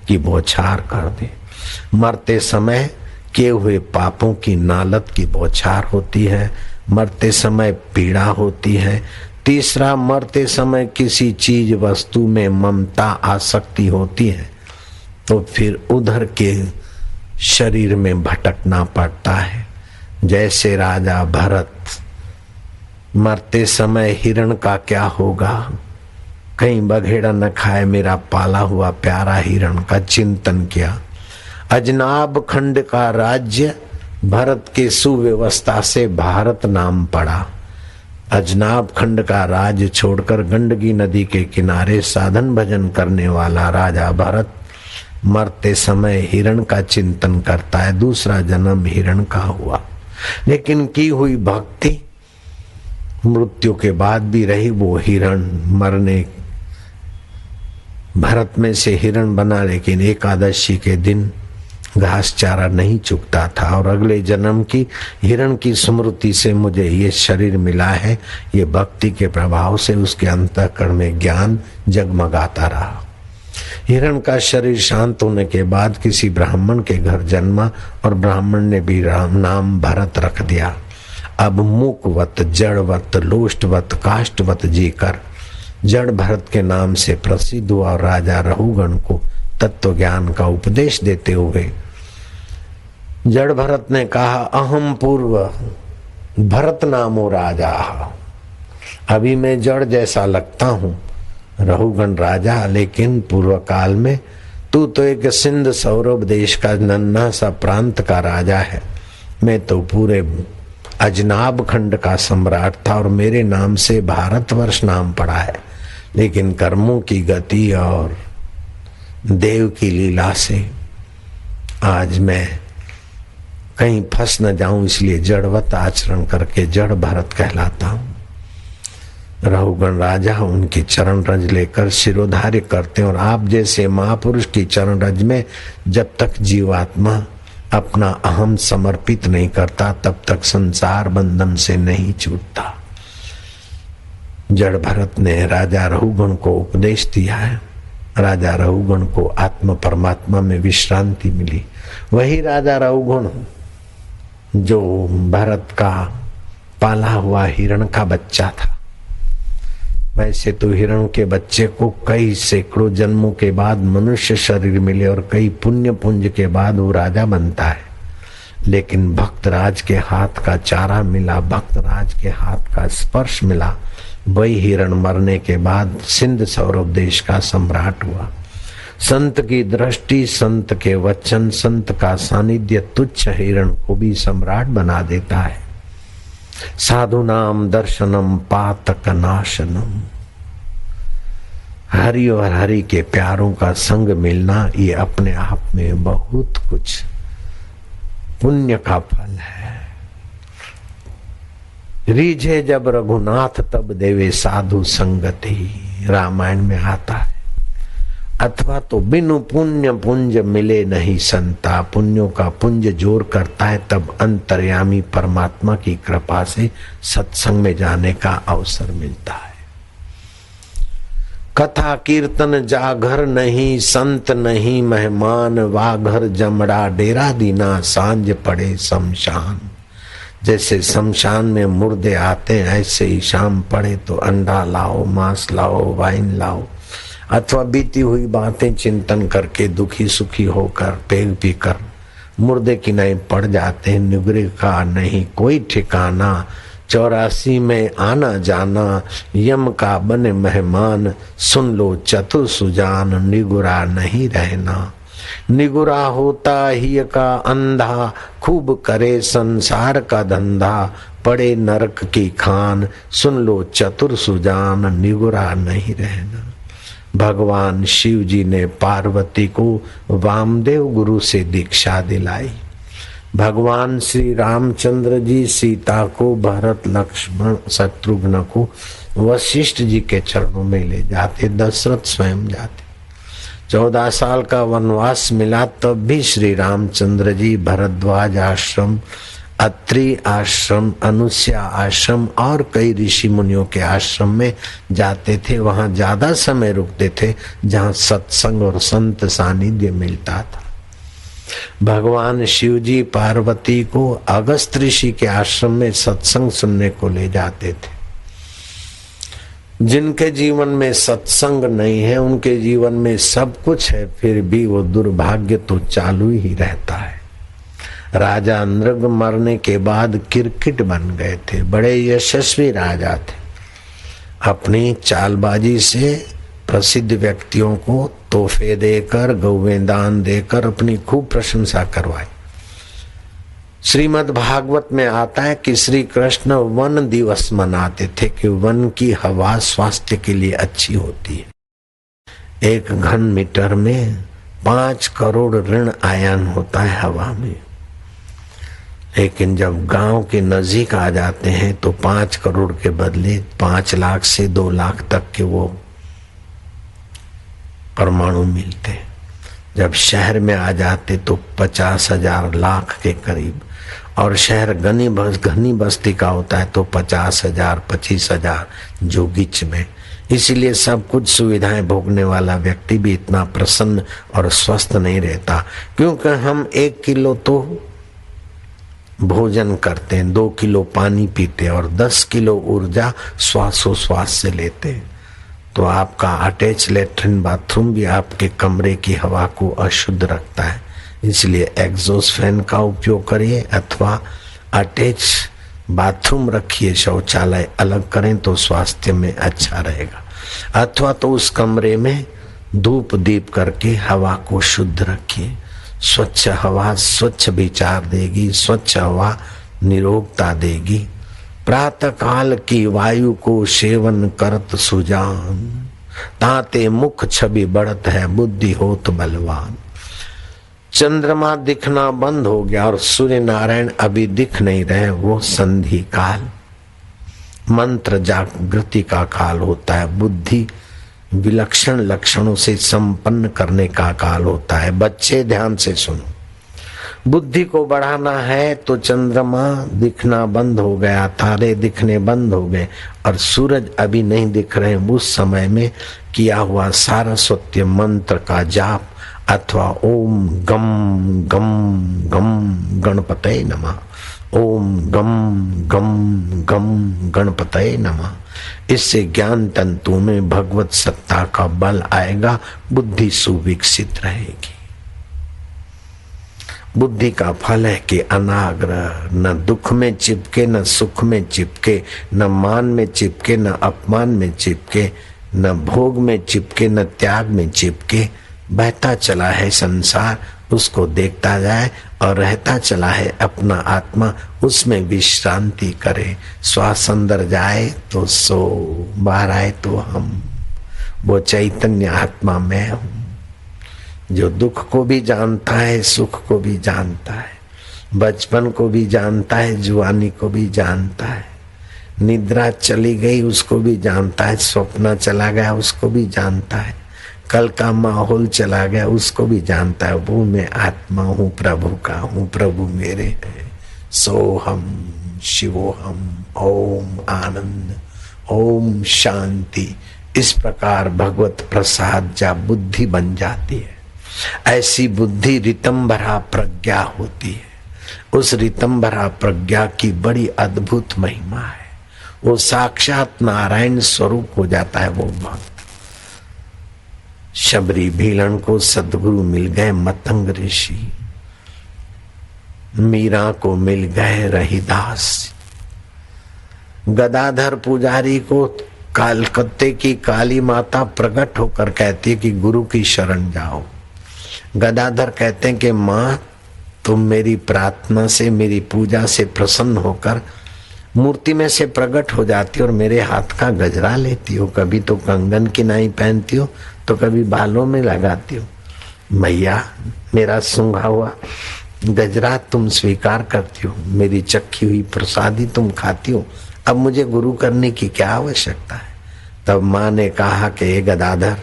की बौछार कर दे। मरते समय किए हुए पापों की नालत की बौछार होती है, मरते समय पीड़ा होती है। तीसरा, मरते समय किसी चीज वस्तु में ममता आसक्ति होती है तो फिर उधर के शरीर में भटकना पड़ता है। जैसे राजा भरत मरते समय हिरण का क्या होगा, कहीं बघेड़ा न खाए मेरा पाला हुआ प्यारा हिरण का चिंतन किया। अजनाब खंड का राज्य भरत के सुव्यवस्था से भारत नाम पड़ा। अजनाब खंड का राज्य छोड़कर गंडकी नदी के किनारे साधन भजन करने वाला राजा भरत मरते समय हिरण का चिंतन करता है, दूसरा जन्म हिरण का हुआ। लेकिन की हुई भक्ति मृत्यु के बाद भी रही। वो हिरण मरने भरत में से हिरण बना, लेकिन एकादशी के दिन घास चारा नहीं चुगता था। और अगले जन्म की हिरण की स्मृति से मुझे ये शरीर मिला है, ये भक्ति के प्रभाव से उसके अंतःकरण में ज्ञान जगमगाता रहा। हिरण का शरीर शांत होने के बाद किसी ब्राह्मण के घर जन्मा और ब्राह्मण ने भी नाम भरत रख दिया। अब मूकवत, जड़वत, लोष्टवत, काष्टवत जीकर जड़ भरत के नाम से प्रसिद्ध हुआ और राजा रहुगण को तत्व ज्ञान का उपदेश देते हुए जड़ भरत ने कहा, अहम पूर्व भरत नामो राजा। अभी मैं जड़ जैसा लगता हूँ रहुगण राजा, लेकिन पूर्व काल में तू तो एक सिंध सौरभ देश का नन्हा सा प्रांत का राजा है, मैं तो पूरे अजनाब खंड का सम्राट था और मेरे नाम से भारतवर्ष नाम पड़ा है। लेकिन कर्मों की गति और देव की लीला से आज मैं कहीं फंस न जाऊं, इसलिए जड़वत आचरण करके जड़ भरत कहलाता हूं। रहुगण राजा उनकी चरण रज लेकर शिरोधार्य करते हैं और आप जैसे महापुरुष की चरण रज में जब तक जीवात्मा अपना अहम समर्पित नहीं करता तब तक संसार बंधन से नहीं छूटता। जड़ भरत ने राजा रहुगण को उपदेश दिया है। राजा रहुगण को आत्म परमात्मा में विश्रांति मिली। वही राजा रहुगण जो भरत का पाला हुआ हिरण का बच्चा था। वैसे तो हिरण के बच्चे को कई सैकड़ों जन्मों के बाद मनुष्य शरीर मिले और कई पुण्य पुंज के बाद वो राजा बनता है, लेकिन भक्तराज के हाथ का चारा मिला, भक्तराज के हाथ का स्पर्श मिला, वही हिरण मरने के बाद सिंध सौरभ देश का सम्राट हुआ। संत की दृष्टि, संत के वचन, संत का सानिध्य तुच्छ हिरण को भी सम्राट बना देता है। साधु नाम दर्शनम पातक नाशनम। हरि और हरि के प्यारों का संग मिलना ये अपने आप में बहुत कुछ पुण्य का फल है। रीझे जब रघुनाथ तब देवे साधु संगति, रामायण में आता है। अथवा तो बिनु पुण्य पुंज मिले नहीं संता, पुण्यों का पुंज जोर करता है तब अंतर्यामी परमात्मा की कृपा से सत्संग में जाने का अवसर मिलता है। कथा कीर्तन जागर नहीं, संत नहीं मेहमान, वाघर जमड़ा डेरा दीना, सांझ पड़े शमशान। जैसे शमशान में मुर्दे आते हैं ऐसे ही शाम पड़े तो अंडा लाओ, मांस लाओ, वाइन लाओ, अथवा बीती हुई बातें चिंतन करके दुखी सुखी होकर पेग पीकर मुर्दे किनारे पड़ जाते हैं। निगरे का नहीं कोई ठिकाना, 84 में आना जाना, यम का बने मेहमान, सुन लो चतुर सुजान, निगुरा नहीं रहना। निगुरा होता ही का अंधा, खूब करे संसार का धंधा, पड़े नरक की खान, सुन लो चतुर सुजान, निगुरा नहीं रहना। भगवान शिव जी ने पार्वती को वामदेव गुरु से दीक्षा दिलाई। भगवान श्री रामचंद्र जी सीता को, भरत लक्ष्मण शत्रुघ्न को वशिष्ठ जी के चरणों में ले जाते, दशरथ स्वयं जाते। 14 साल का वनवास मिला तब भी श्री रामचंद्र जी भरद्वाज आश्रम, अत्रि आश्रम, अनुसया आश्रम और कई ऋषि मुनियों के आश्रम में जाते थे। वहां ज्यादा समय रुकते थे जहां सत्संग और संत सानिध्य मिलता था। भगवान शिव जी पार्वती को अगस्त ऋषि के आश्रम में सत्संग सुनने को ले जाते थे। जिनके जीवन में सत्संग नहीं है उनके जीवन में सब कुछ है, फिर भी वो दुर्भाग्य तो चालू ही रहता है। राजा नृग मरने के बाद किरकिट बन गए थे, बड़े यशस्वी राजा थे। अपनी चालबाजी से प्रसिद्ध व्यक्तियों को तोहफे देकर, गौवें दान देकर अपनी खूब प्रशंसा करवाई। श्रीमद् भागवत में आता है कि श्री कृष्ण वन दिवस मनाते थे कि वन की हवा स्वास्थ्य के लिए अच्छी होती है। 1 घन मीटर में 5 करोड़ ऋण आयन होता है हवा में, लेकिन जब गांव के नजदीक आ जाते हैं तो 5 करोड़ के बदले 5 लाख से 2 लाख तक के वो परमाणु मिलते। जब शहर में आ जाते तो 50,000 लाख के करीब, और शहर घनी बस्ती का होता है तो 50,000 25,000 जोगिच में। इसीलिए सब कुछ सुविधाएं भोगने वाला व्यक्ति भी इतना प्रसन्न और स्वस्थ नहीं रहता, क्योंकि हम 1 किलो तो भोजन करते हैं, 2 किलो पानी पीते और 10 किलो ऊर्जा श्वासोश्वास से लेते हैं। तो आपका अटैच लेट्रिन बाथरूम भी आपके कमरे की हवा को अशुद्ध रखता है। इसलिए एग्जॉस्ट फैन का उपयोग करिए अथवा अटैच बाथरूम रखिए, शौचालय अलग करें तो स्वास्थ्य में अच्छा रहेगा। अथवा तो उस कमरे में धूप दीप करके हवा को शुद्ध रखिए। स्वच्छ हवा स्वच्छ विचार देगी, स्वच्छ हवा निरोगता देगी। प्रातः काल की वायु को सेवन करत सुजान, ताते मुख छवि बढ़त है बुद्धि होत बलवान। चंद्रमा दिखना बंद हो गया और सूर्य नारायण अभी दिख नहीं रहे, वो संधि काल मंत्र जागृति का काल होता है। बुद्धि विलक्षण लक्षणों से संपन्न करने का काल होता है। बच्चे ध्यान से सुनो, बुद्धि को बढ़ाना है तो चंद्रमा दिखना बंद हो गया, तारे दिखने बंद हो गए और सूरज अभी नहीं दिख रहे। उस समय में किया हुआ सारस्वत मंत्र का जाप अथवा ओम गम गम गम गणपतये नमः, ओम गम गम गम गणपतये नमः, इससे ज्ञान तंतु में भगवत सत्ता का बल आएगा, बुद्धि सुविकसित रहेगी। बुद्धि का फल है कि अनाग्रह, न दुख में चिपके न सुख में चिपके, न मान में चिपके न अपमान में चिपके, न भोग में चिपके न त्याग में चिपके। बहता चला है संसार, उसको देखता जाए और रहता चला है अपना आत्मा, उसमें विश्रांति करे। श्वास अंदर जाए तो सो, बाहर आए तो हम। वो चैतन्य आत्मा मैं हूँ जो दुख को भी जानता है, सुख को भी जानता है, बचपन को भी जानता है, जुआनी को भी जानता है। निद्रा चली गई उसको भी जानता है, स्वप्न चला गया उसको भी जानता है, कल का माहौल चला गया उसको भी जानता है। वो मैं आत्मा हूँ, प्रभु का हूँ, प्रभु मेरे हैं। सोहम शिवोहम, ओम आनंद, ओम शांति। इस प्रकार भगवत प्रसाद जा बुद्धि बन जाती है। ऐसी बुद्धि ऋतंभरा प्रज्ञा होती है। उस ऋतंभरा प्रज्ञा की बड़ी अद्भुत महिमा है। वो साक्षात नारायण स्वरूप हो जाता है वो भक्त। शबरी भीलन को सद्गुरु मिल गए मतंग ऋषि, मीरा को मिल गए रहीदास, गदाधर पुजारी को कलकत्ते की काली माता प्रकट होकर कहती है कि गुरु की शरण जाओ। गदाधर कहते हैं कि माँ तुम मेरी प्रार्थना से, मेरी पूजा से प्रसन्न होकर मूर्ति में से प्रकट हो जाती हो और मेरे हाथ का गजरा लेती हो। कभी तो कंगन की नाई पहनती हो तो कभी बालों में लगाती हो। मैया मेरा सूंघा हुआ गजरा तुम स्वीकार करती हो, मेरी चखी हुई प्रसादी तुम खाती हो, अब मुझे गुरु करने की क्या आवश्यकता है। तब माँ ने कहा कि ये गदाधर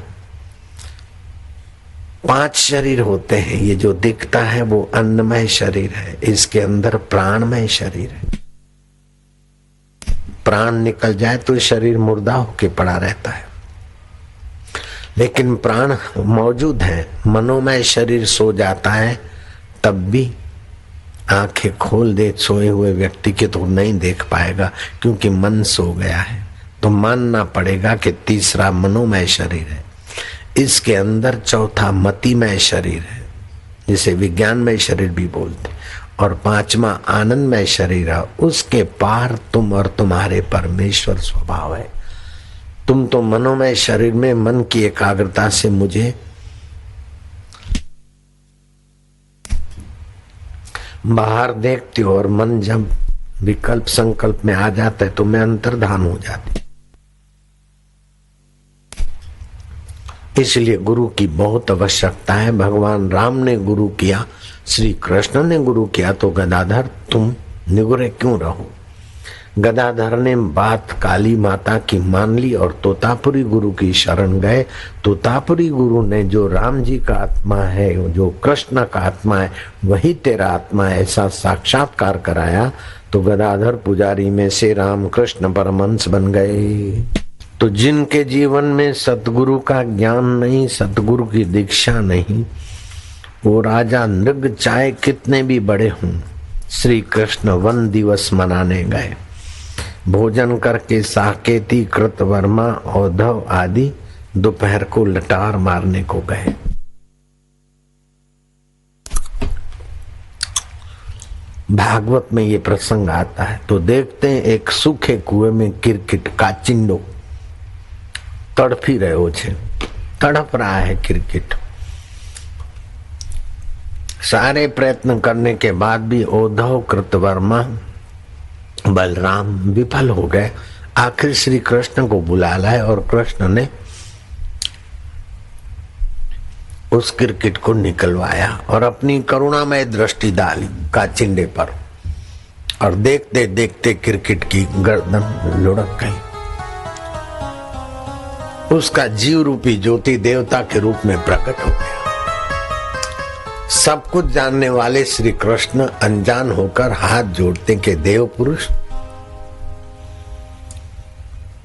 5 शरीर होते हैं, ये जो दिखता है वो अन्नमय शरीर है, इसके अंदर प्राणमय शरीर है। प्राण निकल जाए तो शरीर मुर्दा होके पड़ा रहता है, लेकिन प्राण मौजूद है। मनोमय शरीर सो जाता है तब भी आंखें खोल दे सोए हुए व्यक्ति के तो नहीं देख पाएगा, क्योंकि मन सो गया है। तो मानना पड़ेगा कि तीसरा मनोमय शरीर है, इसके अंदर चौथा मतिमय शरीर है, जिसे विज्ञानमय शरीर भी बोलते, और 5वां आनंदमय शरीर है। उसके पार तुम और तुम्हारे परमेश्वर स्वभाव है। तुम तो मनोमय शरीर में मन की एकाग्रता से मुझे बाहर देखती हो, और मन जब विकल्प संकल्प में आ जाता है तो मैं अंतर्धान हो जाती। इसलिए गुरु की बहुत आवश्यकता है। भगवान राम ने गुरु किया, श्री कृष्ण ने गुरु किया, तो गदाधर तुम निगुरे क्यों रहो। गदाधर ने बात काली माता की मान ली और तोतापुरी गुरु की शरण गए। तोतापुरी गुरु ने जो राम जी का आत्मा है, जो कृष्ण का आत्मा है, वही तेरा आत्मा है, ऐसा साक्षात्कार कराया। तो गदाधर पुजारी में से राम कृष्ण परमहंस बन गए। तो जिनके जीवन में सतगुरु का ज्ञान नहीं, सतगुरु की दीक्षा नहीं, वो राजा नृग चाहे कितने भी बड़े हों, श्री कृष्ण वन दिवस मनाने गए। भोजन करके साकेती, कृतवर्मा, औधव आदि दोपहर को लटार मारने को गए। भागवत में ये प्रसंग आता है। तो देखते हैं एक सूखे कुएं में किरकिट काचिंडो तड़फी रहो छे, तड़प रहा है किरकिट। सारे प्रयत्न करने के बाद भी औधव, कृतवर्मा, बलराम विफल हो गए। आखिर श्री कृष्ण को बुला लाए और कृष्ण ने उस किरकिट को निकलवाया और अपनी करुणामय दृष्टि डाली काचिंडे पर, और देखते देखते किरकिट की गर्दन लुढ़क गई। उसका जीव रूपी ज्योति देवता के रूप में प्रकट हो गया। सब कुछ जानने वाले श्री कृष्ण अनजान होकर हाथ जोड़ते के देव पुरुष,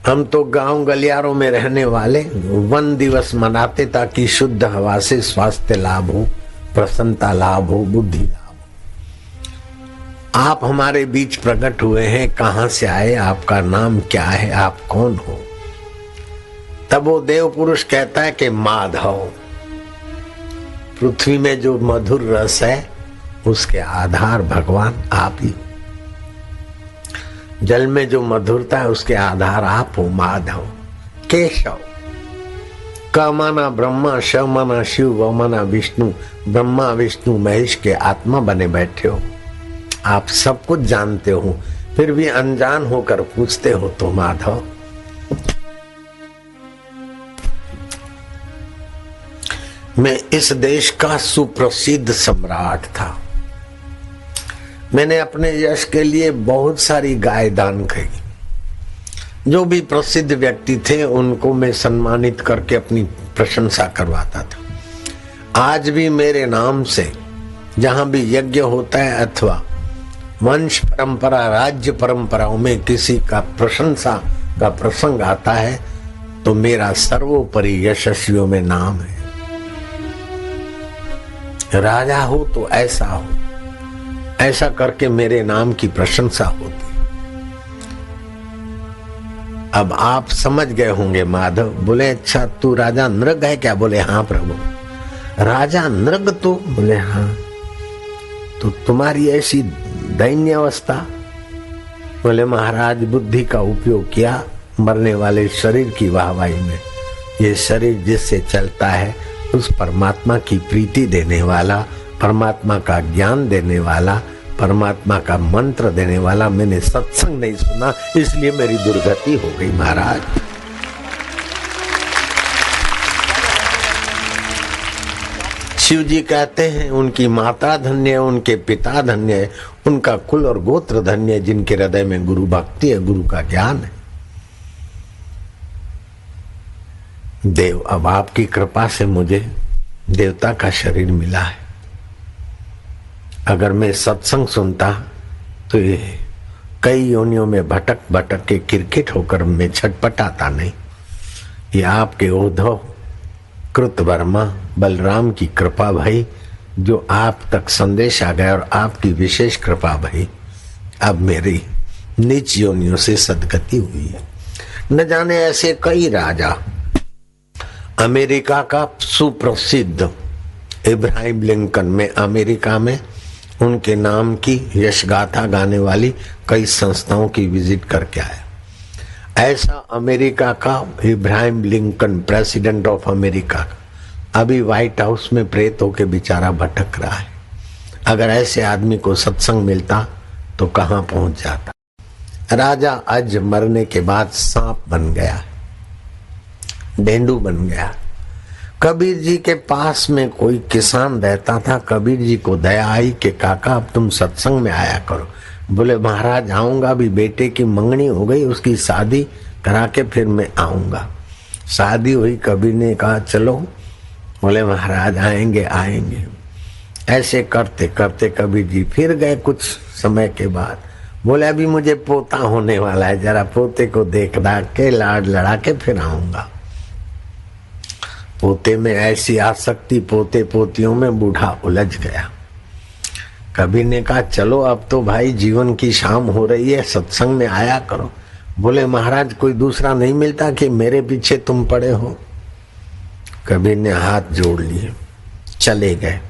हम तो गांव गलियारों में रहने वाले वन दिवस मनाते ताकि शुद्ध हवा से स्वास्थ्य लाभ हो, प्रसन्नता लाभ हो, बुद्धि लाभ हो। आप हमारे बीच प्रकट हुए हैं, कहां से आए, आपका नाम क्या है, आप कौन हो। तब वो देव पुरुष कहता है कि माधव, पृथ्वी में जो मधुर रस है उसके आधार भगवान आप ही। जल में जो मधुरता है उसके आधार आप हो माधव। केशव, क माना ब्रह्मा, श माना शिव, व माना विष्णु। ब्रह्मा विष्णु महेश के आत्मा बने बैठे हो। आप सब कुछ जानते हो, फिर भी अनजान होकर पूछते हो तो माधव। मैं इस देश का सुप्रसिद्ध सम्राट था। मैंने अपने यश के लिए बहुत सारी गाय दान की, जो भी प्रसिद्ध व्यक्ति थे उनको मैं सम्मानित करके अपनी प्रशंसा करवाता था। आज भी मेरे नाम से जहां भी यज्ञ होता है अथवा वंश परंपरा राज्य परंपराओं में किसी का प्रशंसा का प्रसंग आता है तो मेरा सर्वोपरि यशस्वियों में नाम है। राजा हो तो ऐसा हो, ऐसा करके मेरे नाम की प्रशंसा होती। अब आप समझ गए होंगे माधव। बोले अच्छा तू राजा नृग है क्या? बोले हाँ प्रभु। राजा नृग तो? बोले हाँ। तो तुम्हारी ऐसी दैन्य अवस्था? बोले महाराज बुद्धि का उपयोग किया मरने वाले शरीर की वाहवाही में। ये शरीर जिससे चलता है उस परमात्मा की प्रीति देने वाला, परमात्मा का ज्ञान देने वाला, परमात्मा का मंत्र देने वाला मैंने सत्संग नहीं सुना, इसलिए मेरी दुर्गति हो गई महाराज। शिव जी कहते हैं उनकी माता धन्य है, उनके पिता धन्य है, उनका कुल और गोत्र धन्य है, जिनके हृदय में गुरु भक्ति है, गुरु का ज्ञान है। देव अब आपकी कृपा से मुझे देवता का शरीर मिला है। अगर मैं सत्संग सुनता तो ये कई योनियों में भटक भटक के किरकिट होकर मैं छटपटाता नहीं। ये आपके उद्धव कृत वर्मा बलराम की कृपा भाई, जो आप तक संदेश आ गया और आपकी विशेष कृपा भाई, अब मेरी नीच योनियों से सदगति हुई है। न जाने ऐसे कई राजा, अमेरिका का सुप्रसिद्ध इब्राहिम लिंकन में अमेरिका में उनके नाम की यश गाथा गाने वाली कई संस्थाओं की विजिट करके आया। ऐसा अमेरिका का Ibrahim Lincoln president of America अभी व्हाइट हाउस में प्रेत होके बेचारा भटक रहा है। अगर ऐसे आदमी को सत्संग मिलता तो कहां पहुंच जाता। राजा अज मरने के बाद सांप बन गया, ढेंडू बन गया। कबीर जी के पास में कोई किसान रहता था। कबीर जी को दया आई कि काका अब तुम सत्संग में आया करो। बोले महाराज आऊंगा, अभी बेटे की मंगनी हो गई, उसकी शादी करा के फिर मैं आऊंगा। शादी हुई, कबीर ने कहा चलो। बोले महाराज आएंगे आएंगे। ऐसे करते करते कबीर जी फिर गए। कुछ समय के बाद बोले अभी मुझे पोता होने वाला है, जरा पोते को देख दाख के लाड लड़ा के फिर आऊंगा। पोते में ऐसी आसक्ति, पोते पोतियों में बूढ़ा उलझ गया। कबीर ने कहा चलो अब तो भाई जीवन की शाम हो रही है, सत्संग में आया करो। बोले महाराज कोई दूसरा नहीं मिलता कि मेरे पीछे तुम पड़े हो? कबीर ने हाथ जोड़ लिए, चले गए।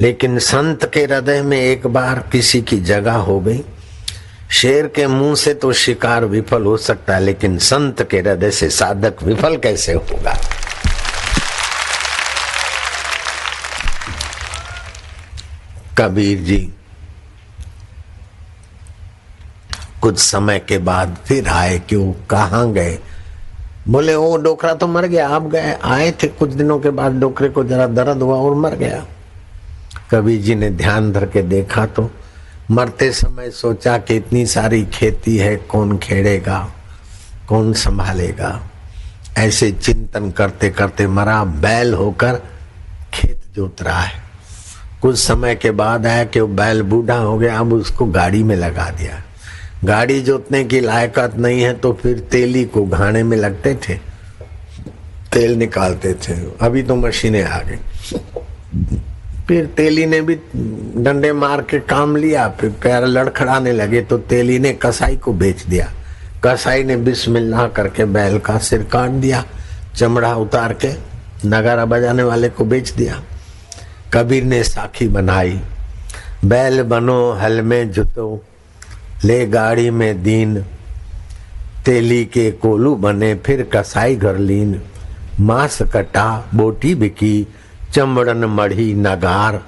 लेकिन संत के हृदय में एक बार किसी की जगह हो गई। शेर के मुंह से तो शिकार विफल हो सकता है, लेकिन संत के हृदय से साधक विफल कैसे होगा? कबीर जी कुछ समय के बाद फिर आए कि वो कहाँ गए। बोले वो डोकरा तो मर गया, आप गए आए थे कुछ दिनों के बाद, डोकरे को जरा दर्द हुआ और मर गया। कबीर जी ने ध्यान धर के देखा तो मरते समय सोचा कि इतनी सारी खेती है, कौन खेड़ेगा, कौन संभालेगा। ऐसे चिंतन करते करते मरा, बैल होकर खेत जोत रहा है। कुछ समय के बाद आया कि वो बैल बूढ़ा हो गया, अब उसको गाड़ी में लगा दिया। गाड़ी जोतने की लायकात नहीं है तो फिर तेली को घाने में लगते थे, तेल निकालते थे। अभी तो मशीनें आ गई। फिर तेली ने भी डंडे मार के काम लिया, फिर पैर लड़खड़ाने लगे तो तेली ने कसाई को बेच दिया। कसाई ने बिस्मिल्लाह करके बैल का सिर काट दिया, चमड़ा उतार के नगारा बजाने वाले को बेच दिया। कबीर ने साखी बनाई, बैल बनो हल में जुतो, ले गाड़ी में दीन, तेली के कोलू बने फिर कसाई घर लीन। मांस कटा बोटी बिकी, चमड़न मढ़ी नगार,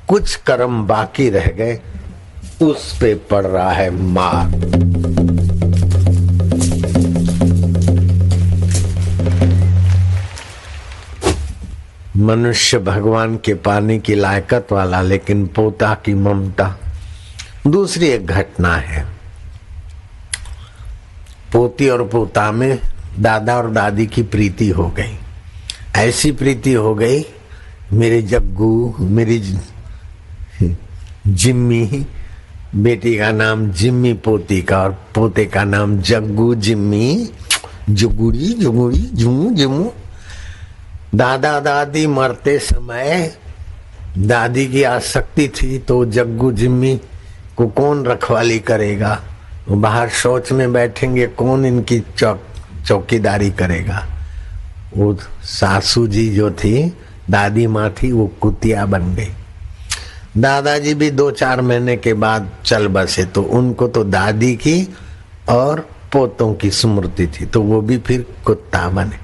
कुछ कर्म बाकी रह गए, उस पे पड़ रहा है मार। मनुष्य भगवान के पाने की लायकत वाला, लेकिन पोता की ममता। दूसरी एक घटना है। पोती और पोता में दादा और दादी की प्रीति हो गई। ऐसी प्रीति हो गई, मेरे जग्गू, मेरी जिम्मी, बेटी का नाम जिम्मी पोती का, और पोते का नाम जग्गू जिम्मी, जुगुड़ी जुगुड़ी जुमू जुमू। दादा दादी मरते समय दादी की आसक्ति थी, तो जग्गू जिम्मी को कौन रखवाली करेगा, वो बाहर शौच में बैठेंगे, कौन इनकी चौकीदारी करेगा। वो सासू जी जो थी, दादी माँ थी, वो कुतिया बन गई। दादाजी भी 2-4 महीने के बाद चल बसे, तो उनको तो दादी की और पोतों की स्मृति थी, तो वो भी फिर कुत्ता बने।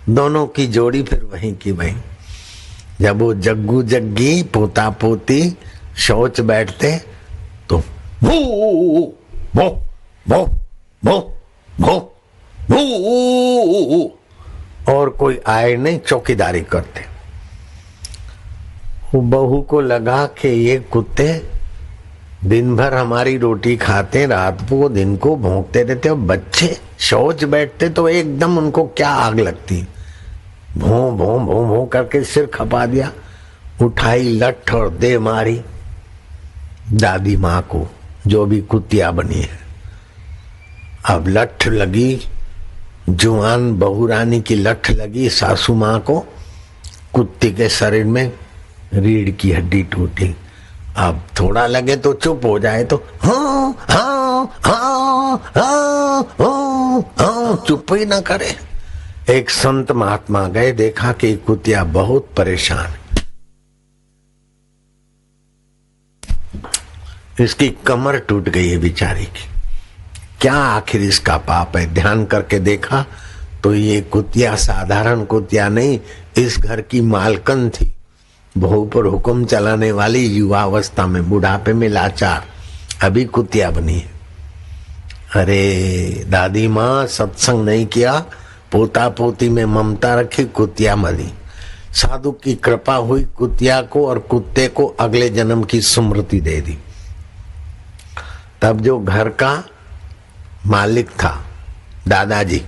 दोनों की जोड़ी फिर वहीं की वहीं। जब वो जग्गू जग्गी पोता पोती शौच बैठते तो भू भो भो भो भो भू, और कोई आए नहीं, चौकीदारी करते। वो बहू को लगा कि ये कुत्ते दिन भर हमारी रोटी खाते, रात को दिन को भौंकते रहते, और बच्चे शौच बैठते तो एकदम उनको क्या आग लगती। भों भों भों भों करके सिर खपा दिया, उठाई लठ और दे मारी दादी माँ को, जो भी कुतिया बनी है। अब लठ लगी, जुआन बहू रानी की लठ लगी सासू माँ को, कुत्ते के शरीर में रीढ़ की हड्डी टूटी। अब थोड़ा लगे तो चुप हो जाए, तो हाँ हाँ हाँ हाँ हाँ चुप ही ना करे। एक संत महात्मा गए, देखा कि कुतिया बहुत परेशान, इसकी कमर टूट गई है बेचारी की, क्या आखिर इसका पाप है। ध्यान करके देखा तो ये कुतिया साधारण कुतिया नहीं, इस घर की मालकन थी, बहू पर हुक्म चलाने वाली, युवावस्था में, बुढ़ापे में लाचार, अभी कुतिया बनी है। अरे दादी माँ सत्संग नहीं किया, पोता पोती में ममता रखी, कुतिया मरी। साधु की कृपा हुई, कुतिया को और कुत्ते को अगले जन्म की स्मृति दे दी। तब जो घर का मालिक था दादाजी,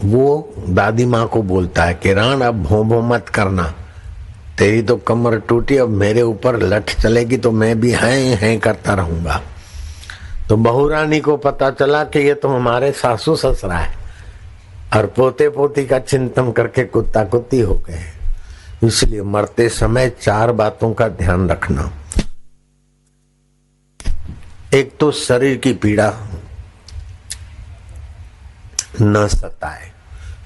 वो दादी माँ को बोलता है कि रान अब भों भों मत करना, तेरी तो कमर टूटी, अब मेरे ऊपर लठ चलेगी तो मैं भी हैं करता रहूंगा। तो बहू रानी को पता चला कि ये तो हमारे सासू ससुरा है, और पोते पोती का चिंतन करके कुत्ता कुत्ती हो गए। इसलिए मरते समय 4 बातों का ध्यान रखना। एक तो शरीर की पीड़ा न सताए,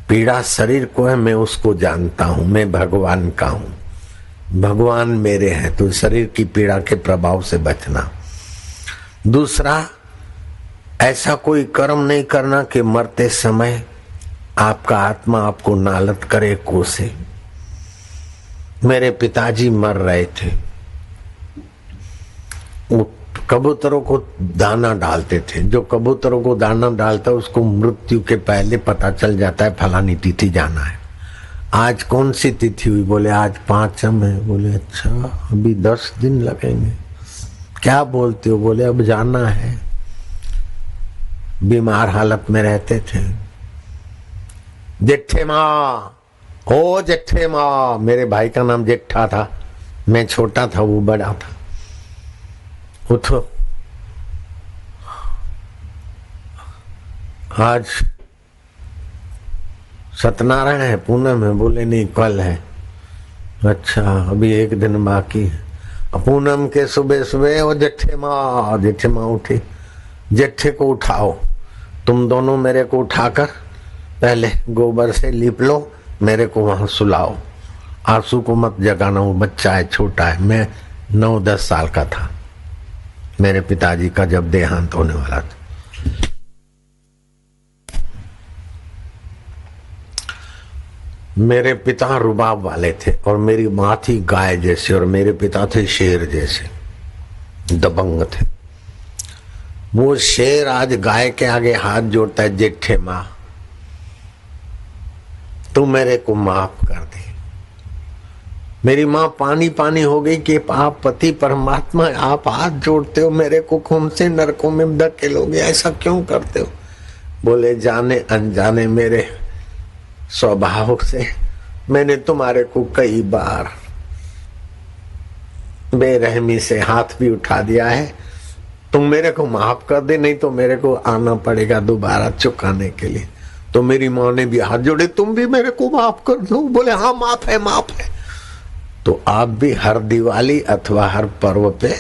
पीड़ा शरीर को है, मैं उसको जानता हूं, मैं भगवान का हूं, भगवान मेरे हैं, तो शरीर की पीड़ा के प्रभाव से बचना। दूसरा, ऐसा कोई कर्म नहीं करना कि मरते समय आपका आत्मा आपको नालत करे, कोसे। मेरे पिताजी मर रहे थे, वो कबूतरों को दाना डालते थे, जो कबूतरों को दाना डालता है उसको मृत्यु के पहले पता चल जाता है फलानी तिथि जाना है। आज कौन सी तिथि हुई? बोले आज 5म है। बोले अच्छा, अभी 10 दिन लगेंगे। क्या बोलते हो? बोले अब जाना है। बीमार हालत में रहते थे। जेठे माँ, ओ जेठे माँ, मेरे भाई का नाम जेठा था, मैं छोटा था, वो बड़ा था। उठो, आज सत्यनारायण है, पूनम है। बोले नहीं कल है। अच्छा, अभी 1 दिन बाकी है। पूनम के सुबह सुबह वो जेठे माँ उठी। जेठे को उठाओ, तुम दोनों मेरे को उठाकर पहले गोबर से लीप लो, मेरे को वहां सुलाओ। आंसू को मत जगाना, वो बच्चा है, छोटा है। मैं 9-10 साल का था मेरे पिताजी का जब देहांत होने वाला था। मेरे पिता रुबाब वाले थे और मेरी माँ थी गाय जैसे, और मेरे पिता थे शेर जैसे, दबंग थे। वो शेर आज गाय के आगे हाथ जोड़ता है, जेठे माँ तू मेरे को माफ कर दे। मेरी माँ पानी पानी हो गई कि आप पति परमात्मा, आप हाथ जोड़ते हो, मेरे को खून से नरकों में धकेलोगे, ऐसा क्यों करते हो? बोले जाने अनजाने मेरे स्वभाव से मैंने तुम्हारे को कई बार बेरहमी से हाथ भी उठा दिया है, तुम मेरे को माफ कर दे, नहीं तो मेरे को आना पड़ेगा दोबारा चुकाने के लिए। तो मेरी माँ ने भी हाथ जोड़े, तुम भी मेरे को माफ कर दो। बोले हाँ माफ है, माफ है। तो आप भी हर दिवाली अथवा हर पर्व पे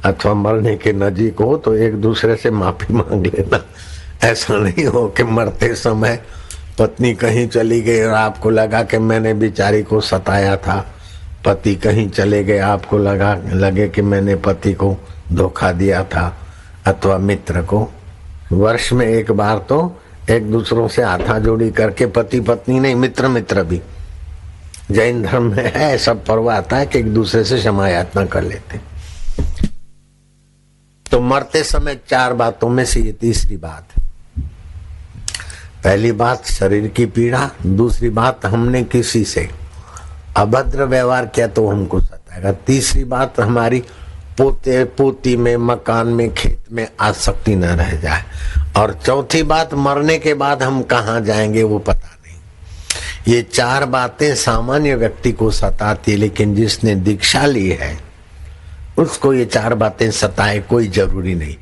अथवा मरने के नजीक हो तो एक दूसरे से माफी मांग लेना। ऐसा नहीं हो कि मरते समय पत्नी कहीं चली गई और आपको लगा कि मैंने बेचारी को सताया था, पति कहीं चले गए आपको लगे कि मैंने पति को धोखा दिया था, अथवा मित्र को। वर्ष में एक बार तो एक दूसरों से हाथा जोड़ी करके, पति पत्नी नहीं, मित्र मित्र भी, जैन धर्म में है, सब पर्व आता है कि एक दूसरे से क्षमा याचना कर लेते। तो मरते समय 4 बातों में से ये तीसरी बात। पहली बात शरीर की पीड़ा, दूसरी बात हमने किसी से अभद्र व्यवहार किया तो हमको सताएगा, तीसरी बात हमारी पोते पोती में, मकान में, खेत में आसक्ति न रह जाए, और चौथी बात मरने के बाद हम कहाँ जाएंगे वो पता नहीं। ये 4 बातें सामान्य व्यक्ति को सताती, लेकिन जिसने दीक्षा ली है उसको ये 4 बातें सताए कोई जरूरी नहीं।